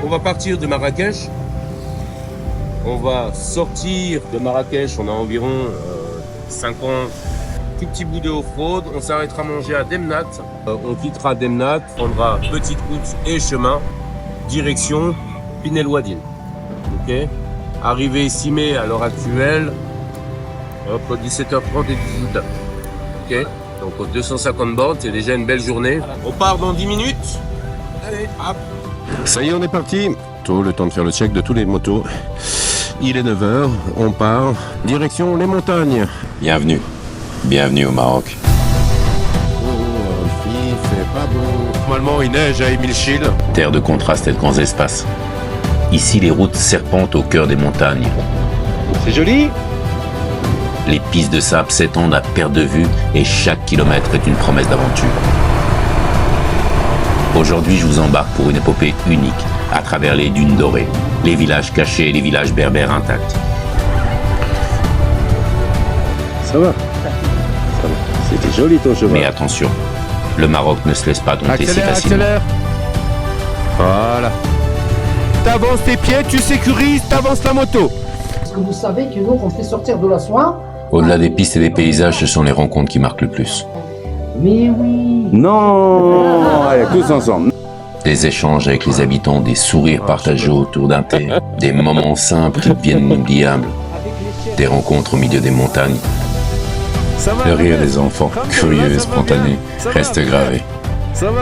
on va partir de Marrakech. On va sortir de Marrakech, on a environ 50 tout petits bouts de off-road. On s'arrêtera manger à Demnat. On quittera Demnat, prendra petite route et chemin, direction Pin El Ouadine. Ok. Arrivé 6 mai à l'heure actuelle, hop, 17h30 et 18h. Ok. Donc aux 250 bornes, c'est déjà une belle journée. On part dans 10 minutes. Allez, hop. Ça y est, on est parti. Tout le temps de faire le check de tous les motos. Il est 9h, on part. Direction les montagnes. Bienvenue. Bienvenue au Maroc. Oh, il fait pas beau. Normalement, il neige à Émile Chil. Terre de contraste et de grands espaces. Ici, les routes serpentent au cœur des montagnes. C'est joli. Les pistes de sable s'étendent à perte de vue et chaque kilomètre est une promesse d'aventure. Aujourd'hui, je vous embarque pour une épopée unique à travers les dunes dorées, les villages cachés et les villages berbères intacts. Ça va. C'était joli ton cheval. Mais attention, le Maroc ne se laisse pas dompter si facilement. Accélère. Voilà. T'avances tes pieds, tu sécurises, t'avances la moto. Est-ce que vous savez que nous, on fait sortir de la soie? Au-delà des pistes et des paysages, ce sont les rencontres qui marquent le plus. Mais oui. Non, allez, tous ensemble. Des échanges avec les habitants, des sourires partagés autour d'un thé, des moments simples qui deviennent inoubliables, des rencontres au milieu des montagnes. Le rire des enfants, curieux et spontanés, reste gravé.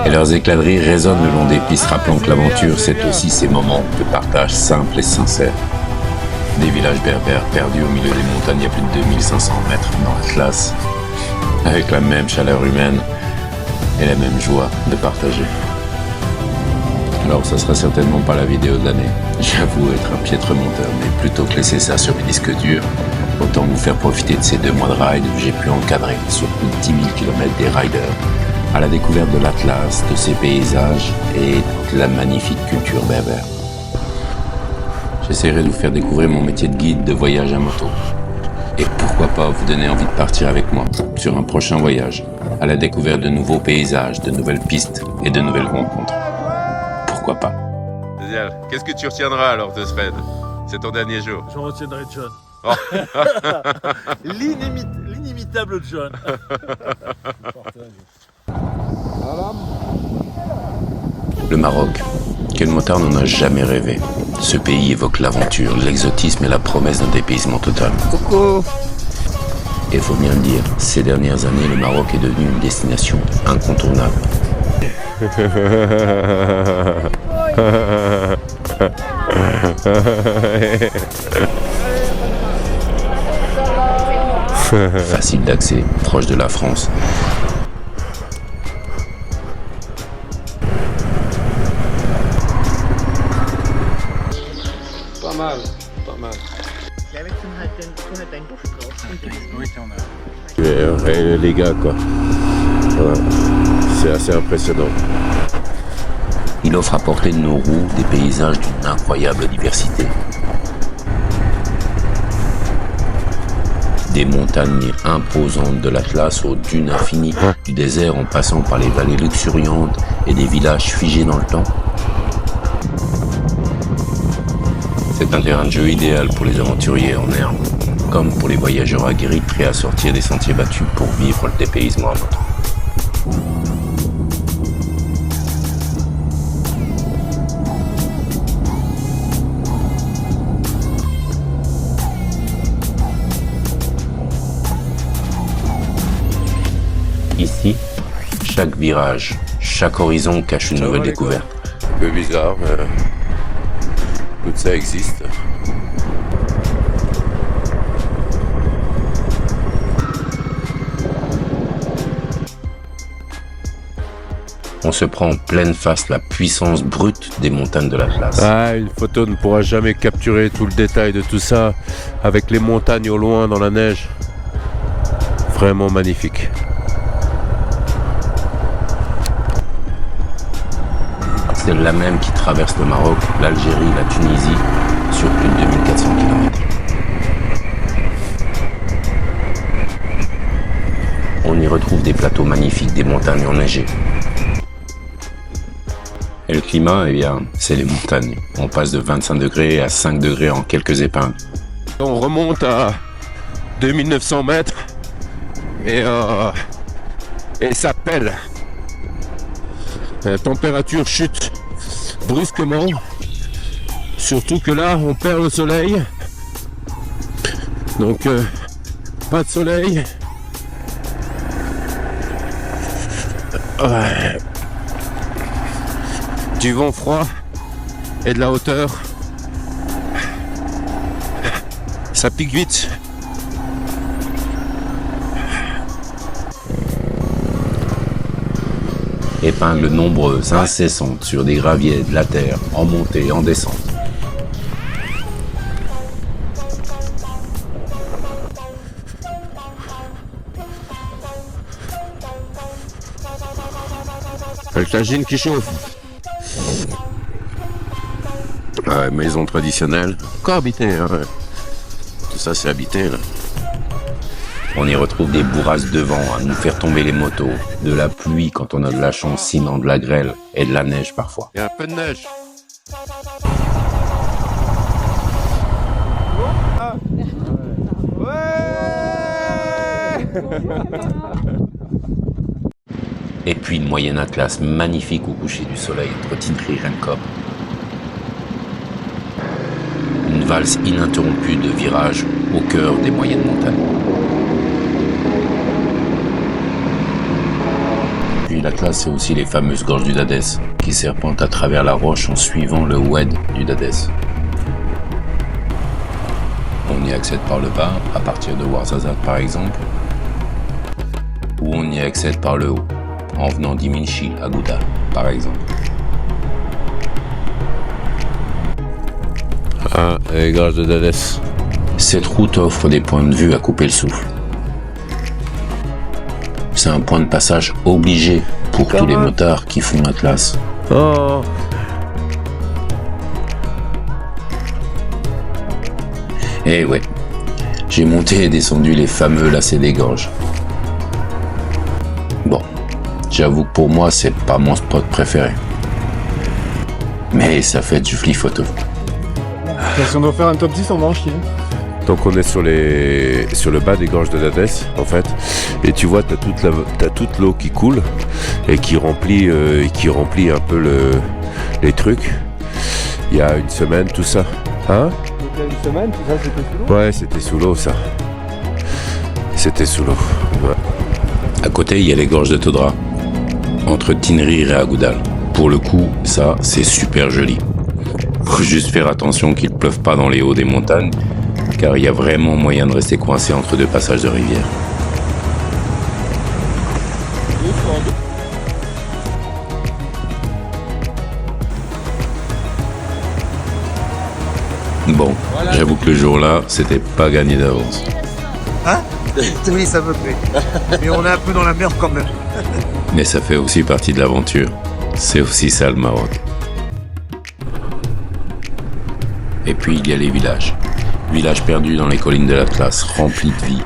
Et leurs éclats de rire résonnent le long des pistes, rappelant que l'aventure, c'est aussi ces moments de partage simples et sincères. Des villages berbères perdus au milieu des montagnes à plus de 2500 mètres dans l'Atlas, avec la même chaleur humaine et la même joie de partager. Alors, ça sera certainement pas la vidéo de l'année. J'avoue être un piètre monteur, mais plutôt que laisser ça sur mes disques durs, autant vous faire profiter de ces 2 mois de ride où j'ai pu encadrer sur plus de 10 000 km des riders, à la découverte de l'Atlas, de ses paysages et de la magnifique culture berbère. J'essaierai de vous faire découvrir mon métier de guide de voyage à moto. Et pourquoi pas vous donner envie de partir avec moi sur un prochain voyage, à la découverte de nouveaux paysages, de nouvelles pistes et de nouvelles rencontres. Pourquoi pas? Génial. Qu'est-ce que tu retiendras alors de ce raid? C'est ton dernier jour. J'en retiendrai John. Oh. L'inimitable John. Le Maroc, quel motard n'en a jamais rêvé? Ce pays évoque l'aventure, l'exotisme et la promesse d'un dépaysement total. Coucou. Et faut bien le dire, ces dernières années, le Maroc est devenu une destination incontournable. Facile d'accès, proche de la France. Pas mal, pas mal. Les gars, quoi. Ouais. C'est assez impressionnant. Il offre à portée de nos roues des paysages d'une incroyable diversité. Des montagnes imposantes de l'Atlas aux dunes infinies du désert en passant par les vallées luxuriantes et des villages figés dans le temps. C'est un terrain de jeu idéal pour les aventuriers en herbe, comme pour les voyageurs aguerris prêts à sortir des sentiers battus pour vivre le dépaysement à moto. Ici, chaque virage, chaque horizon cache une nouvelle découverte. Un peu bizarre, mais tout ça existe. On se prend en pleine face la puissance brute des montagnes de l'Atlas. Ah, une photo ne pourra jamais capturer tout le détail de tout ça, avec les montagnes au loin dans la neige. Vraiment magnifique. Celle-là même qui traverse le Maroc, l'Algérie, la Tunisie, sur plus de 2400 km. On y retrouve des plateaux magnifiques, des montagnes enneigées. Et le climat, eh bien, c'est les montagnes. On passe de 25 degrés à 5 degrés en quelques épingles. On remonte à 2900 mètres et ça pèle. La température chute brusquement. Surtout que là, on perd le soleil. Donc, pas de soleil. Ouais. Du vent froid et de la hauteur. Ça pique vite. Épingles nombreuses, incessantes, sur des graviers, de la terre, en montée et en descente. Le tagine qui chauffe. Ouais, maison traditionnelle. Encore habité, hein, ouais. Tout ça c'est habité là. On y retrouve des bourrasques de vent à nous faire tomber les motos, de la pluie quand on a de la chance, sinon de la grêle et de la neige parfois. Il y a un peu de neige. Et puis une moyenne atlas magnifique au coucher du soleil entre Tinri et Renkob. Une valse ininterrompue de virages au cœur des moyennes montagnes. Puis l'Atlas, c'est aussi les fameuses gorges du Dadès, qui serpentent à travers la roche en suivant le oued du Dadès. On y accède par le bas, à partir de Ouarzazate par exemple, ou on y accède par le haut, en venant d'Iminchi à Gouda par exemple. Ah, les gorges de Dadès. Cette route offre des points de vue à couper le souffle. C'est un point de passage obligé pour tous les motards qui font l'Atlas. Oh. Eh ouais, j'ai monté et descendu les fameux lacets des gorges. Bon, j'avoue que pour moi, c'est pas mon spot préféré. Mais ça fait du flip photo. Si on doit faire un top 10, on va en chier. Donc on est sur le bas des gorges de Dadès en fait, et tu vois t'as toute l'eau qui coule et qui remplit un peu les trucs. Il y a une semaine tout ça, hein? Il y a une semaine, tout ça c'était sous l'eau? Ouais, c'était sous l'eau ça. C'était sous l'eau. Ouais. À côté, il y a les gorges de Todra, entre Tinrir et Agoudal. Pour le coup, ça c'est super joli. Faut juste faire attention qu'il ne pleuve pas dans les hauts des montagnes, car il y a vraiment moyen de rester coincé entre deux passages de rivière. Bon, j'avoue que le jour-là, c'était pas gagné d'avance. Hein? Oui, ça me plaît. Mais on est un peu dans la merde quand même. Mais ça fait aussi partie de l'aventure. C'est aussi ça le Maroc. Et puis il y a les villages. Villages perdus dans les collines de l'Atlas, remplis de vie.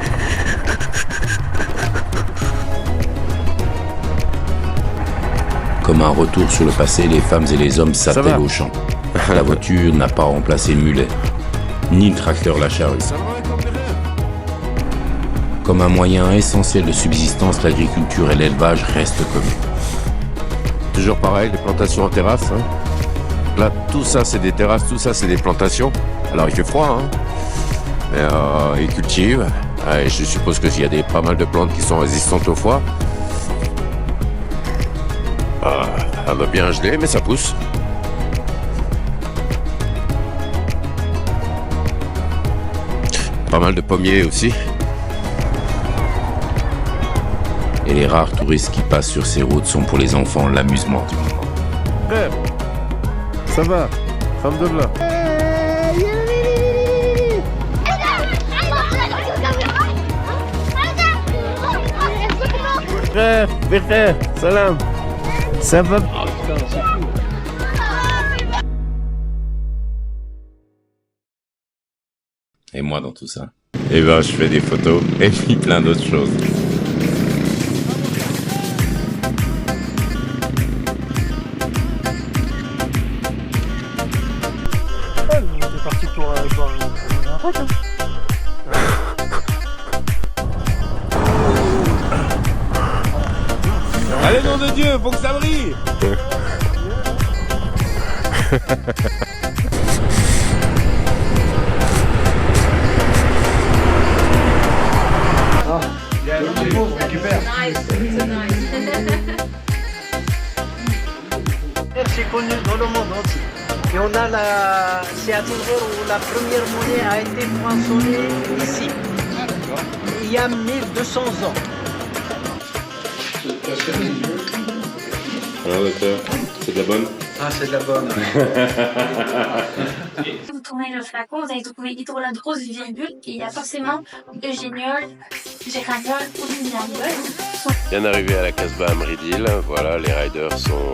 Comme un retour sur le passé, les femmes et les hommes s'attellent au champ. La voiture n'a pas remplacé le mulet, ni le tracteur la charrue. Comme un moyen essentiel de subsistance, l'agriculture et l'élevage restent communs. Toujours pareil, les plantations en terrasse. Hein. Là, tout ça c'est des terrasses, tout ça c'est des plantations. Alors il fait froid, hein. Mais ils cultivent. Et je suppose qu'il y a pas mal de plantes qui sont résistantes au froid. Elle va bien geler, mais ça pousse. Pas mal de pommiers aussi. Et les rares touristes qui passent sur ces routes sont pour les enfants l'amusement du moment. Frère, ça va, alhamdoulilah. Frère, frère, salam. Ça va? Et moi dans tout ça? Eh ben, je fais des photos et puis plein d'autres choses. pote. Hein. Allez, nom de Dieu, faut que ça brille. C'est connu dans le monde entier. Et on a c'est à Tigre où la première monnaie a été poinçonnée ici. Il y a 1200 ans. Alors docteur, c'est de la bonne? Ah, c'est de la bonne. Vous tournez le flacon, vous allez trouver hydroladrose virgule et il y a forcément eugéniol, géraniol ou lignaniol. Bien arrivé à la Casbah Amridil, voilà, les riders sont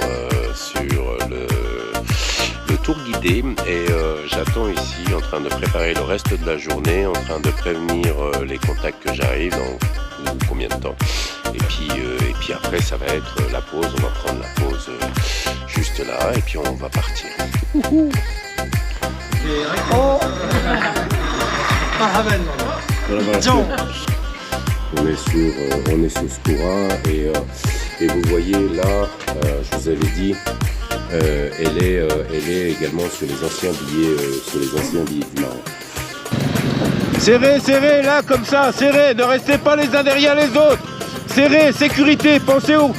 sur le tour guidé et j'attends ici en train de préparer le reste de la journée, en train de prévenir les contacts que j'arrive dans combien de temps. Et puis après ça va être la pause, on va prendre la pause juste là et puis on va partir. On est sur Skoura et vous voyez là, je vous avais dit, elle est également sur les anciens billets du Maroc. Serrez, serrez, là, comme ça, serrez, ne restez pas les uns derrière les autres. Serrez, sécurité, pensez où?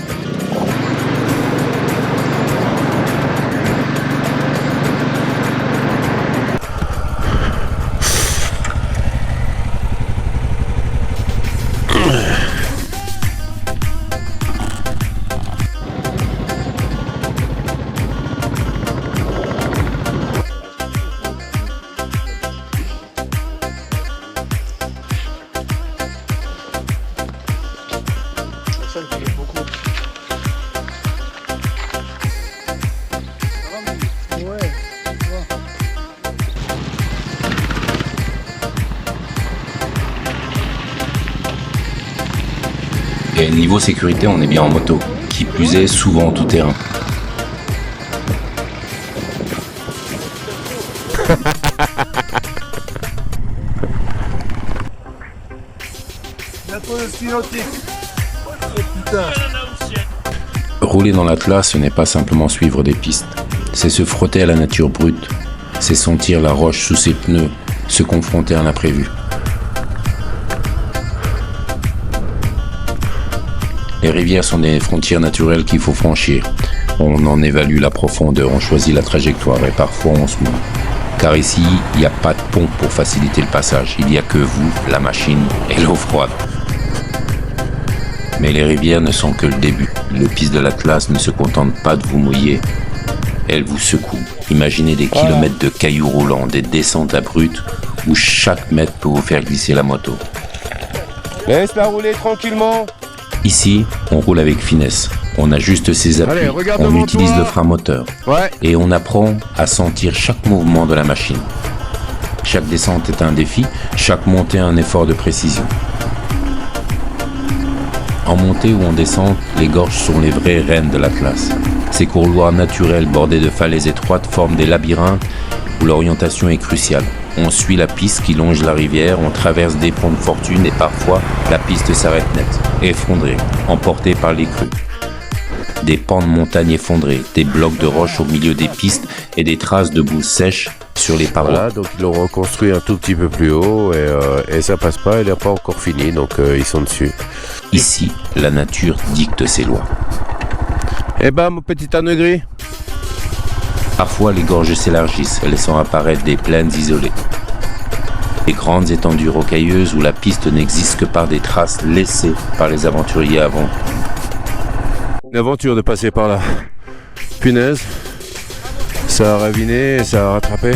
Et niveau sécurité, on est bien en moto, qui plus est souvent en tout terrain. Rouler dans l'Atlas, ce n'est pas simplement suivre des pistes, c'est se frotter à la nature brute, c'est sentir la roche sous ses pneus, se confronter à l'imprévu. Les rivières sont des frontières naturelles qu'il faut franchir. On en évalue la profondeur, on choisit la trajectoire et parfois on se mouille. Car ici, il n'y a pas de pont pour faciliter le passage. Il n'y a que vous, la machine et l'eau froide. Mais les rivières ne sont que le début. Les pistes de l'Atlas ne se contentent pas de vous mouiller. Elles vous secouent. Imaginez des kilomètres de cailloux roulants, des descentes abruptes où chaque mètre peut vous faire glisser la moto. Laisse-la rouler tranquillement. Ici, on roule avec finesse, on ajuste ses appuis, on utilise le frein moteur et on apprend à sentir chaque mouvement de la machine. Chaque descente est un défi, chaque montée un effort de précision. En montée ou en descente, les gorges sont les vraies reines de l'Atlas. Ces couloirs naturels bordés de falaises étroites forment des labyrinthes où l'orientation est cruciale. On suit la piste qui longe la rivière, on traverse des ponts de fortune et parfois la piste s'arrête net, effondrée, emportée par les crues. Des pans de montagne effondrés, des blocs de roches au milieu des pistes et des traces de boue sèche sur les parois. Voilà, donc ils l'ont reconstruit un tout petit peu plus haut et ça passe pas, il n'est pas encore fini, donc ils sont dessus. Ici, la nature dicte ses lois. Eh ben, mon petit âne gris. Parfois, les gorges s'élargissent, laissant apparaître des plaines isolées. Des grandes étendues rocailleuses où la piste n'existe que par des traces laissées par les aventuriers avant. Une aventure de passer par là. Punaise. Ça a raviné, ça a rattrapé.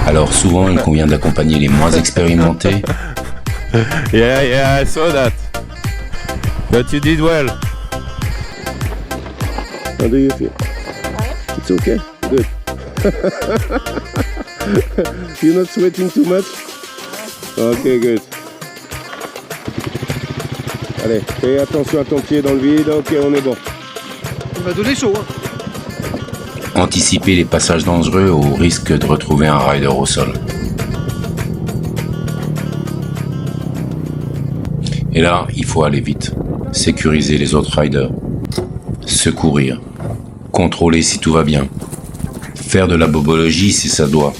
Alors souvent, il convient d'accompagner les moins expérimentés. Yeah, I saw that. But you did well. How do you feel? It's okay? Good. You're not sweating too much? Ok, good. Allez, fais attention à ton pied dans le vide. Ok, on est bon. Il m'a donné chaud. Hein. Anticiper les passages dangereux au risque de retrouver un rider au sol. Et là, il faut aller vite. Sécuriser les autres riders. Secourir. Contrôler si tout va bien. Faire de la bobologie si ça doit.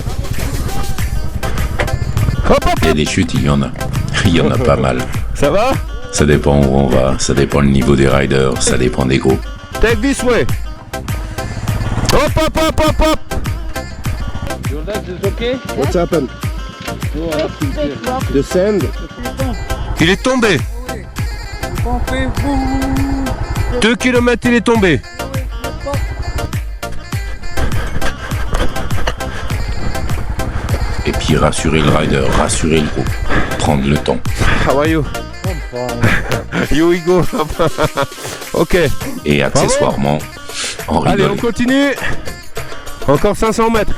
Il y a des chutes, il y en a. Il y en a pas mal. Ça va? Ça dépend où on va, ça dépend le niveau des riders, ça dépend des groupes. Take this way. Hop, hop, hop, hop, hop. What's happened? The sand. Il est tombé. 2 km, il est tombé. Et puis rassurer le rider, rassurer le groupe, prendre le temps. How are you? Here we go. Ok. Et accessoirement, en rigoler. Allez, on continue. Encore 500 mètres.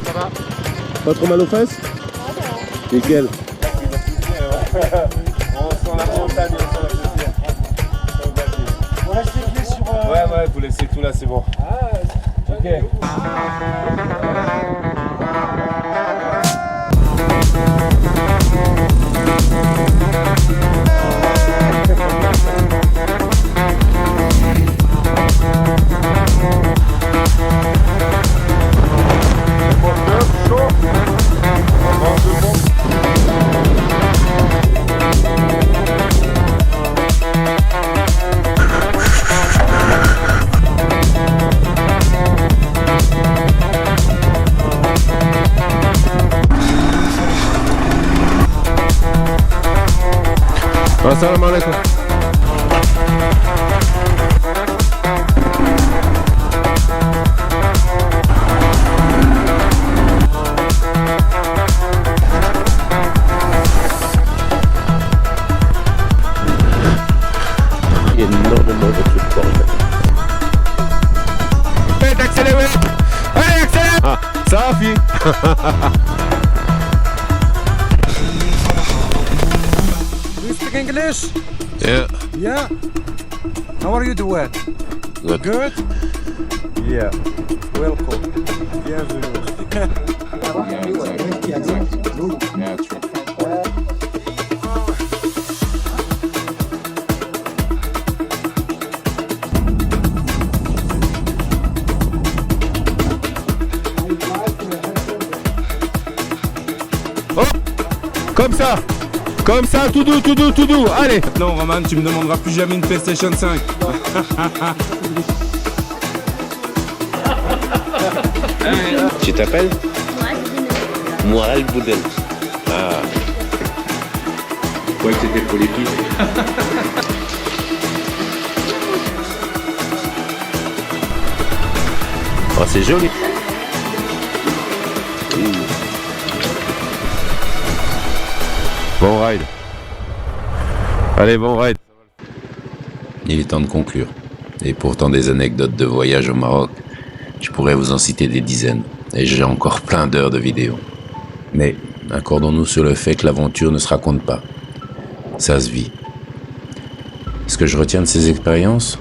Ça va? Pas trop mal aux fesses? Nickel. On sent la montagne, on sent la poussière. On laisse les clés sur... Ouais, vous laissez tout là, c'est bon. Ok. Assalamu alaikum. Il y a énormément de trucs pour le faire. Faites accélérer. Allez, accélère. Ah, ça va, fille. You speak English? Yeah. Yeah. How are you doing? Good. Good? Yeah. Welcome. Bienvenue. Oh, comme ça, tout doux, allez. Non, Roman, tu me demanderas plus jamais une PlayStation 5. Tu t'appelles? Moral Boudel. Ah. Je croyais que c'était pour les filles. Oh, c'est joli. Bon ride. Allez, bon ride. Il est temps de conclure. Et pourtant des anecdotes de voyage au Maroc, je pourrais vous en citer des dizaines. Et j'ai encore plein d'heures de vidéos. Mais accordons-nous sur le fait que l'aventure ne se raconte pas. Ça se vit. Ce que je retiens de ces expériences,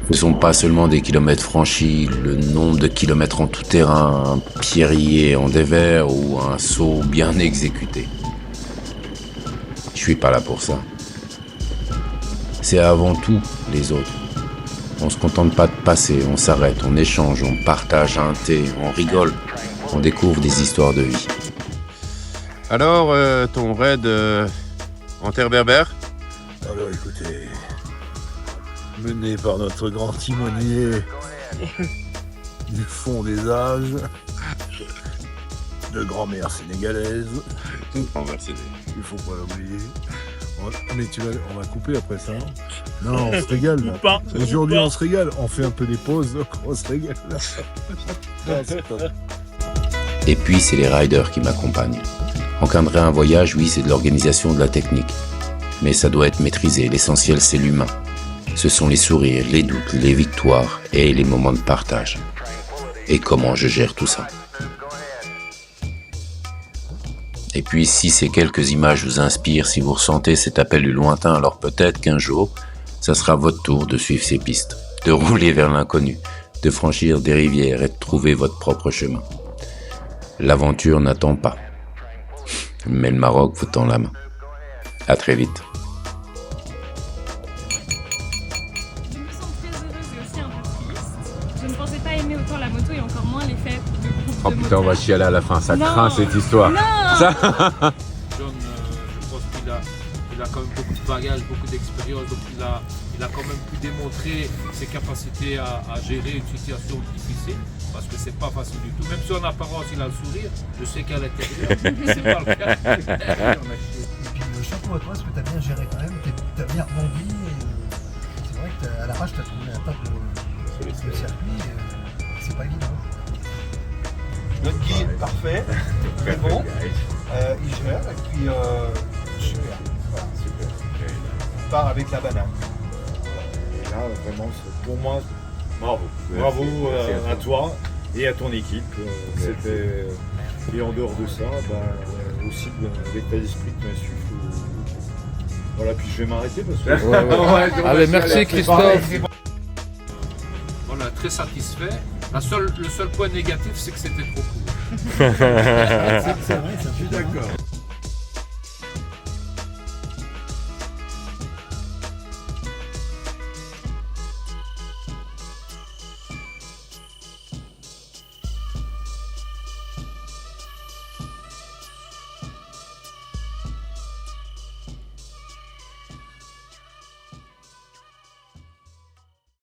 ce ne sont pas seulement des kilomètres franchis, le nombre de kilomètres en tout terrain, un pierrier en dévers ou un saut bien exécuté. Je suis pas là pour ça. C'est avant tout les autres. On se contente pas de passer, on s'arrête, on échange, on partage un thé, on rigole, on découvre des histoires de vie. Alors, ton raid en terre berbère? Alors écoutez, mené par notre grand timonier du fond des âges, de grand-mère sénégalaise, il faut pas l'oublier. Mais on va couper après ça. Non, on se régale là. Aujourd'hui on se régale, on fait un peu des pauses, donc on se régale là. Et puis c'est les riders qui m'accompagnent. Encadrer un voyage, oui, c'est de l'organisation, de la technique. Mais ça doit être maîtrisé, l'essentiel c'est l'humain. Ce sont les sourires, les doutes, les victoires et les moments de partage. et comment je gère tout ça. Et puis si ces quelques images vous inspirent, si vous ressentez cet appel du lointain, alors peut-être qu'un jour, ça sera votre tour de suivre ces pistes, de rouler vers l'inconnu, de franchir des rivières et de trouver votre propre chemin. L'aventure n'attend pas, mais le Maroc vous tend la main. À très vite. Je me sens très heureuse et aussi un peu triste. Je ne pensais pas aimer autant la moto et encore moins l'effet de groupe Oh de putain, on va motards. chialer à la fin, ça Non. craint cette histoire. Non. Ça... John, je pense qu'il a quand même beaucoup de bagages, beaucoup d'expérience, donc il a quand même pu démontrer ses capacités à gérer une situation difficile, parce que c'est pas facile du tout. Même si en apparence il a le sourire, je sais qu'à l'intérieur, c'est pas le cas. Et puis chapeau à toi, parce que t'as bien géré quand même, t'as bien rebondi. C'est vrai qu'à la rage, t'as trouvé un tas de circuits, c'est pas évident. Notre guide, parfait, très bon, il gère, et puis super. Voilà, super. On part avec la banane. Et là, vraiment, pour moi, bravo. Bravo à toi et à ton équipe. C'était... Et en dehors de ça, aussi l'état d'esprit te suit. Voilà, puis je vais m'arrêter parce que... Allez, merci Christophe. Voilà, très satisfait. Le seul point négatif, c'est que c'était trop court. C'est vrai, ça, je suis d'accord.